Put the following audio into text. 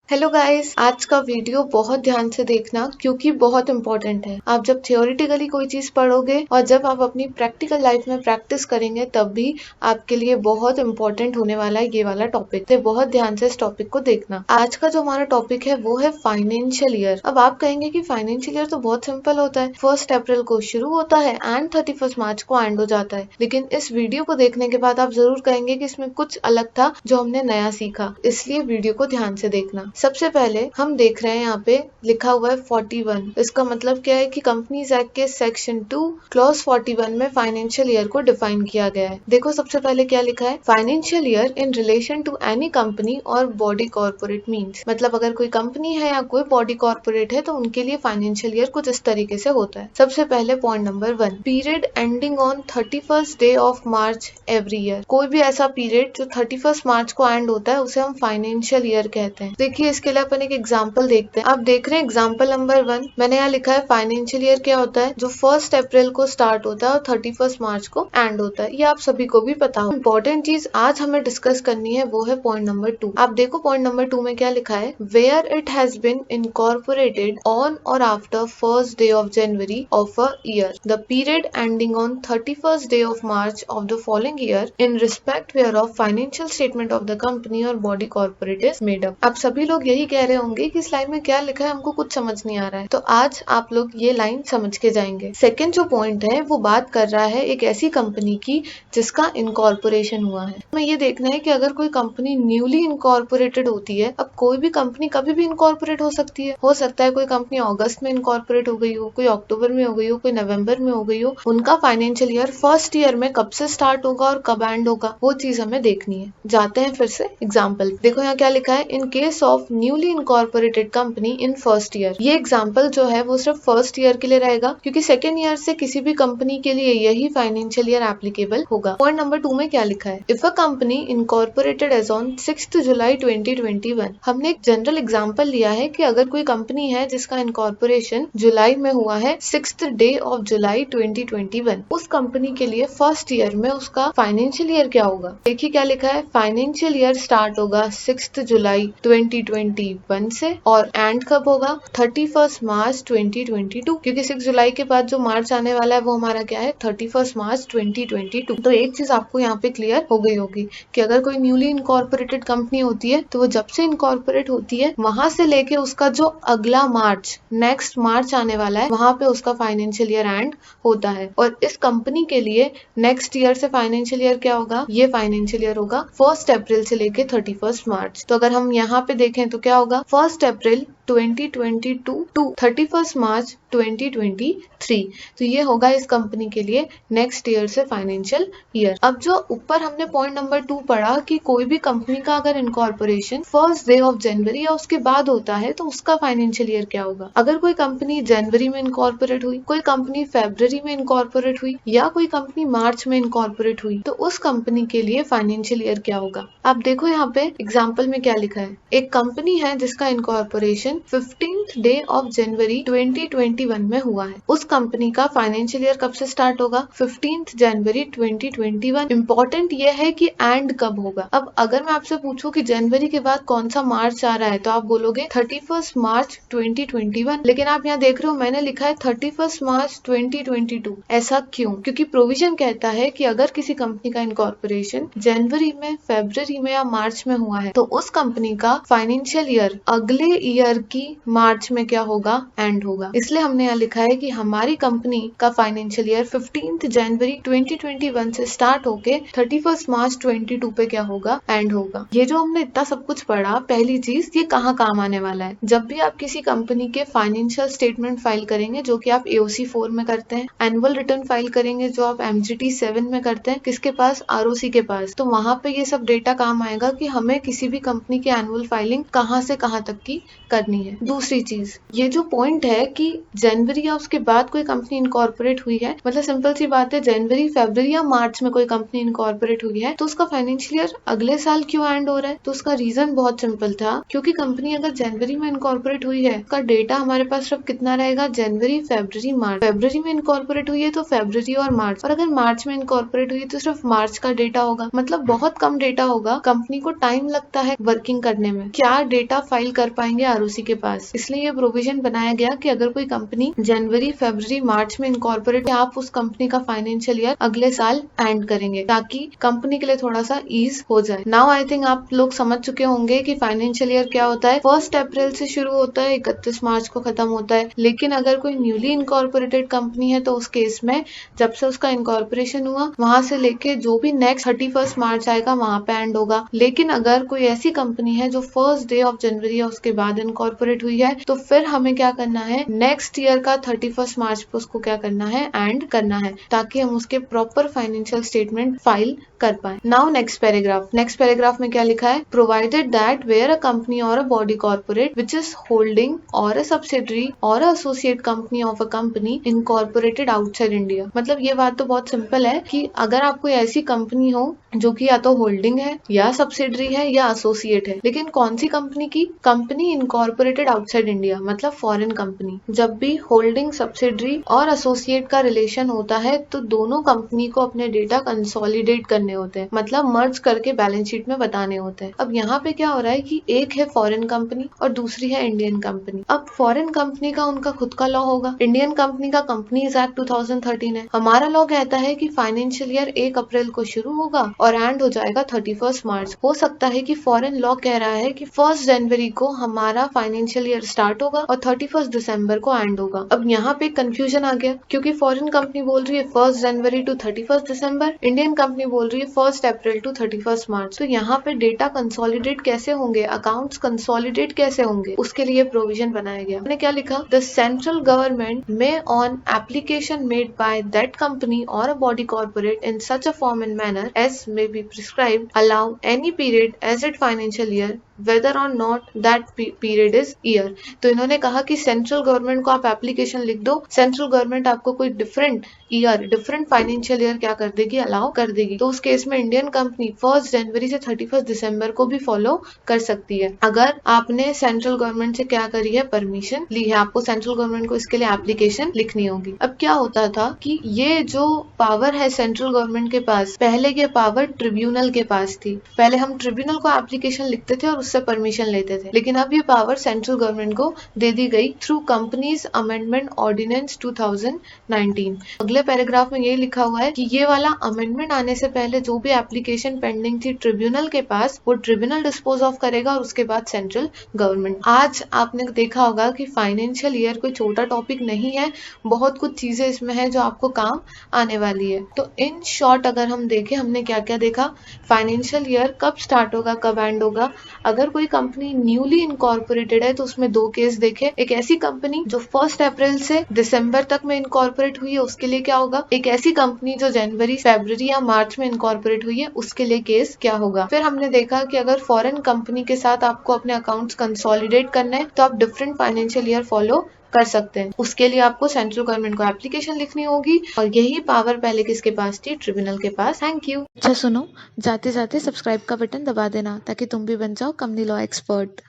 Hello guys, आज का video बहुत ध्यान से देखना क्योंकि बहुत इंपॉर्टेंट है। आप जब थियोरिटिकली कोई चीज पढ़ोगे और जब आप अपनी प्रैक्टिकल लाइफ में प्रैक्टिस करेंगे तब भी आपके लिए बहुत इंपॉर्टेंट होने वाला है ये वाला टॉपिक। तो बहुत ध्यान से इस टॉपिक को देखना। आज का जो हमारा टॉपिक है वो है फाइनेंशियल ईयर। अब आप कहेंगे कि फाइनेंशियल ईयर तो बहुत सिंपल होता है, 1 अप्रैल को शुरू होता है एंड 31 मार्च को एंड हो जाता है। लेकिन इस वीडियो को देखने के बाद आप जरूर कहेंगे कि इसमें कुछ अलग था जो हमने नया सीखा, इसलिए वीडियो को ध्यान से देखना। सबसे पहले हम देख रहे हैं यहाँ पे लिखा हुआ है 41। इसका मतलब क्या है कि कंपनीज एक्ट के सेक्शन 2 क्लॉज 41 में फाइनेंशियल ईयर को डिफाइन किया गया है। देखो सबसे पहले क्या लिखा है, financial year in relation to any company और बॉडी कॉर्पोरेट मीन्स। मतलब अगर कोई कंपनी है या कोई बॉडी कॉर्पोरेट है तो उनके लिए फाइनेंशियल ईयर कुछ इस तरीके से होता है। सबसे पहले point number 1, period ending on 31st day of March every year. कोई भी ऐसा पीरियड जो 31 मार्च को एंड होता है उसे हम फाइनेंशियल ईयर कहते हैं। देखिए इसके लिए अपन एक एग्जांपल देखते हैं। आप देख रहे हैं एग्जांपल नंबर 1, मैंने यहाँ लिखा है फाइनेंशियल ईयर क्या होता है, जो 1 अप्रैल को स्टार्ट होता है और 31 मार्च को एंड होता है। ये आप सभी को भी पता हो। इंपॉर्टेंट चीज आज हमें डिस्कस करनी है वो है पॉइंट नंबर 2। आप देखो पॉइंट नंबर 2 में क्या लिखा है, where it has been incorporated on or after 1st day of January of a year, the period ending on 31st day of March of the following year in respect whereof financial statement of the company और body corporate is made up. आप सभी लोग यही कह रहे होंगे कि इस लाइन में क्या लिखा है, हमको कुछ समझ नहीं आ रहा है। तो आज आप लोग ये लाइन समझ के जाएंगे। सेकंड जो पॉइंट है वो बात कर रहा है एक ऐसी कंपनी की जिसका इनकॉर्पोरेशन हुआ है। हमें ये देखना है कि अगर कोई कंपनी न्यूली इनकॉर्पोरेटेड होती है, अब कोई भी कंपनी कभी भी इनकॉर्पोरेट हो सकती है। हो सकता है कोई कंपनी अगस्त में इनकॉर्पोरेट हो गई हो, कोई अक्टूबर में हो गई हो, कोई नवंबर में हो गई हो। उनका फाइनेंशियल ईयर फर्स्ट ईयर में कब से स्टार्ट होगा और कब एंड होगा वो चीज हमें देखनी है। जाते हैं फिर से एग्जाम्पल। देखो यहाँ क्या लिखा है, in case of newly incorporated company in first year. ये एग्जांपल जो है वो सिर्फ फर्स्ट ईयर के लिए रहेगा क्योंकि सेकेंड ईयर से किसी भी कंपनी के लिए यही फाइनेंशियल ईयर एप्लीकेबल होगा। पॉइंट नंबर 2 में क्या लिखा है, if a company incorporated as on 6 July 2021। हमने एक जनरल एग्जांपल लिया है कि अगर कोई कंपनी है जिसका इनकॉर्पोरेशन जुलाई में हुआ है, 6th डे ऑफ जुलाई 2021, उस कंपनी के लिए फर्स्ट ईयर में उसका फाइनेंशियल ईयर क्या होगा। देखिए क्या लिखा है, फाइनेंशियल ईयर स्टार्ट होगा 6 जुलाई 2021 से और एंड कब होगा, 31 मार्च 2022, क्योंकि 6 जुलाई के बाद जो मार्च आने वाला है वो हमारा क्या है, 31 मार्च 2022। तो एक चीज आपको यहाँ पे क्लियर हो गई होगी कि अगर कोई न्यूली इनकॉर्पोरेटेड कंपनी होती है तो वो जब से इनकॉर्पोरेट होती है वहां से लेके उसका जो अगला मार्च, नेक्स्ट मार्च आने वाला है, वहां पे उसका फाइनेंशियल ईयर एंड होता है। और इस कंपनी के लिए नेक्स्ट ईयर से फाइनेंशियल ईयर क्या होगा, ये फाइनेंशियल ईयर होगा 1 अप्रैल से लेके 31 मार्च। तो अगर हम यहाँ पे देखें तो क्या होगा, 1 अप्रैल 2022 टू 31 मार्च 2023। तो ये होगा इस कंपनी के लिए नेक्स्ट ईयर से फाइनेंशियल ईयर। अब जो ऊपर हमने पॉइंट नंबर 2 पढ़ा कि कोई भी कंपनी का अगर इनकॉर्पोरेशन 1st डे ऑफ जनवरी या उसके बाद होता है तो उसका फाइनेंशियल ईयर क्या होगा। अगर कोई कंपनी जनवरी में इनकॉर्पोरेट हुई, कोई कंपनी फरवरी में इनकॉर्पोरेट हुई या कोई कंपनी मार्च में इनकॉर्पोरेट हुई तो उस कंपनी के लिए फाइनेंशियल ईयर क्या होगा। आप देखो यहाँ पे एग्जाम्पल में क्या लिखा है, एक कंपनी है जिसका इनकॉर्पोरेशन 15th डे ऑफ जनवरी 2021 में हुआ है। उस कंपनी का फाइनेंशियल ईयर कब से स्टार्ट होगा, 15th जनवरी 2021। इम्पोर्टेंट ये है कि एंड कब होगा। अब अगर मैं आपसे पूछूं कि जनवरी के बाद कौन सा मार्च आ रहा है तो आप बोलोगे 31 मार्च 2021। लेकिन आप यहाँ देख रहे हो मैंने लिखा है 31 मार्च 2022। ऐसा क्यों, क्योंकि प्रोविजन कहता है कि अगर किसी कंपनी का इनकॉर्पोरेशन जनवरी में, फरवरी में या मार्च में हुआ है तो उस कंपनी का फाइनेंशियल ईयर अगले ईयर की मार्च में क्या होगा, एंड होगा। इसलिए हमने यहाँ लिखा है कि हमारी कंपनी का फाइनेंशियल ईयर 15th जनवरी 2021 से स्टार्ट होके 31 मार्च 22 पे क्या होगा, एंड होगा। ये जो हमने इतना सब कुछ पढ़ा, पहली चीज ये कहाँ काम आने वाला है, जब भी आप किसी कंपनी के फाइनेंशियल स्टेटमेंट फाइल करेंगे जो कि आप AOC 4 में करते हैं, एनुअल रिटर्न फाइल करेंगे जो आप MGT 7 में करते हैं, किसके पास, ROC के पास, तो वहां पे ये सब डेटा काम आएगा कि हमें किसी भी कंपनी की एनुअल फाइलिंग कहाँ से कहाँ तक की करनी है। दूसरी चीज, ये जो पॉइंट है कि जनवरी या उसके बाद कोई कंपनी इनकॉर्पोरेट हुई है, मतलब सिंपल सी बात है, जनवरी, फरवरी या मार्च में कोई कंपनी इनकॉर्पोरेट हुई है तो उसका फाइनेंशियल ईयर अगले साल क्यों एंड हो रहा है। तो उसका रीजन बहुत सिंपल था, क्योंकि कंपनी अगर जनवरी में इनकॉर्पोरेट हुई है, उसका डेटा हमारे पास सिर्फ कितना रहेगा, जनवरी, फरवरी, मार्च। फरवरी में इनकॉर्पोरेट हुई है तो फरवरी और मार्च, और अगर मार्च में इनकॉर्पोरेट हुई है तो सिर्फ मार्च का डेटा होगा। मतलब बहुत कम डेटा होगा, कंपनी को टाइम लगता है वर्किंग करने में। क्या क्या डेटा फाइल कर पाएंगे आरओसी के पास। इसलिए ये प्रोविजन बनाया गया कि अगर कोई कंपनी जनवरी, फरवरी, मार्च में इनकॉर्पोरेट, आप उस कंपनी का फाइनेंशियल ईयर अगले साल एंड करेंगे ताकि कंपनी के लिए थोड़ा सा ईज हो जाए। नाउ आई थिंक आप लोग समझ चुके होंगे कि फाइनेंशियल ईयर क्या होता है। 1 अप्रैल से शुरू होता है, 31 मार्च को खत्म होता है। लेकिन अगर कोई न्यूली इनकॉर्पोरेटेड कंपनी है तो उस केस में जब से उसका इनकॉर्पोरेशन हुआ वहां से लेके जो भी नेक्स्ट 31 मार्च आएगा वहां पे एंड होगा। लेकिन अगर कोई ऐसी कंपनी है जो फर्स्ट डे ऑफ जनवरी या उसके बाद इनकॉर्पोरेट हुई है तो फिर हमें क्या करना है, नेक्स्ट ईयर का 31 मार्च पे उसको क्या करना है, एंड करना है, ताकि हम उसके प्रॉपर फाइनेंशियल स्टेटमेंट फाइल कर पाए। नाउ नेक्स्ट पैराग्राफ में क्या लिखा है, provided that where a company or a body corporate which is holding or a subsidiary or associate company of a company incorporated outside India. मतलब ये बात तो बहुत सिंपल है कि अगर आप कोई ऐसी कंपनी हो जो कि या तो होल्डिंग है या सब्सिडरी है या एसोसिएट है, लेकिन कौन सी कंपनी की, कंपनी इनकॉर्पोरेटेड आउटसाइड इंडिया, मतलब फॉरेन कंपनी। जब भी होल्डिंग, सब्सिडरी और एसोसिएट का रिलेशन होता है तो दोनों कंपनी को अपने डेटा कंसोलिडेट करने होते हैं, मतलब मर्ज करके बैलेंस शीट में बताने होते हैं। अब यहाँ पे क्या हो रहा है कि एक है फॉरेन कंपनी और दूसरी है इंडियन कंपनी। अब फॉरेन कंपनी का उनका खुद का लॉ होगा, इंडियन कंपनी का कंपनीज एक्ट 2013 है। हमारा लॉ कहता है कि फाइनेंशियल ईयर 1 अप्रैल को शुरू होगा और एंड हो जाएगा 31 मार्च। हो सकता है कि फॉरेन लॉ कह रहा है कि 1 जनवरी को हमारा फाइनेंशियल ईयर स्टार्ट होगा और 31 दिसंबर को एंड होगा। अब यहाँ पे कंफ्यूजन आ गया क्योंकि फॉरेन कंपनी बोल रही है 1 जनवरी टू 31 दिसंबर, इंडियन कंपनी बोल रही है 1 अप्रैल टू 31 मार्च। तो यहाँ पे डेटा कंसोलिडेट कैसे होंगे, अकाउंट्स कंसोलिडेट कैसे होंगे, उसके लिए प्रोविजन बनाया गया। हमने क्या लिखा, the central government may on application made by that company or a body corporate in such a form and manner as may be prescribed allow any period as its financial year whether or not that period is year। तो इन्होंने कहा कि central government को आप application लिख दो, central government आपको कोई different year, different financial year क्या कर देगी, अलाउ कर देगी। तो उस केस में इंडियन कंपनी 1 जनवरी से 31 दिसंबर को भी फॉलो कर सकती है अगर आपने सेंट्रल गवर्नमेंट से क्या करी है, परमिशन ली है। आपको सेंट्रल गवर्नमेंट को इसके लिए एप्लीकेशन लिखनी होगी। अब क्या होता था कि ये जो पावर है सेंट्रल गवर्नमेंट के पास, पहले ये पावर ट्रिब्यूनल के पास थी। पहले हम ट्रिब्यूनल को एप्लीकेशन लिखते थे और उससे परमिशन लेते थे, लेकिन अब ये पावर सेंट्रल गवर्नमेंट को दे दी गई थ्रू कंपनीज अमेंडमेंट ऑर्डिनेंस 2019। अगले पैराग्राफ में ये लिखा हुआ है कि ये वाला अमेंडमेंट आने से पहले जो भी एप्लीकेशन पेंडिंग थी ट्रिब्यूनल के पास, वो ट्रिब्यूनल डिस्पोज ऑफ करेगा और उसके बाद सेंट्रल गवर्नमेंट। आज आपने देखा होगा कि फाइनेंशियल ईयर कोई छोटा टॉपिक नहीं है, बहुत कुछ चीजें इसमें है जो आपको काम आने वाली है। तो इन शॉर्ट अगर हम देखें, हमने क्या क्या देखा, फाइनेंशियल ईयर कब स्टार्ट होगा, कब एंड होगा। अगर कोई कंपनी न्यूली इनकॉर्पोरेटेड है तो उसमें 2 केस देखे, एक ऐसी कंपनी जो 1 अप्रैल से दिसंबर तक में इनकॉर्पोरेट हुई है उसके लिए क्या होगा, एक ऐसी कंपनी जो जनवरी, फरवरी या मार्च में इनकॉर्पोरेट हुई है उसके लिए केस क्या होगा। फिर हमने देखा कि अगर फॉरेन कंपनी के साथ आपको अपने अकाउंट्स कंसोलिडेट करना है तो आप डिफरेंट फाइनेंशियल ईयर फॉलो कर सकते हैं। उसके लिए आपको सेंट्रल गवर्नमेंट को एप्लीकेशन लिखनी होगी और यही पावर पहले किसके पास थी, ट्रिब्यूनल के पास। Thank you. अच्छा सुनो, जाते जाते सब्सक्राइब का बटन दबा देना ताकि तुम भी बन जाओ कंपनी लॉ एक्सपर्ट।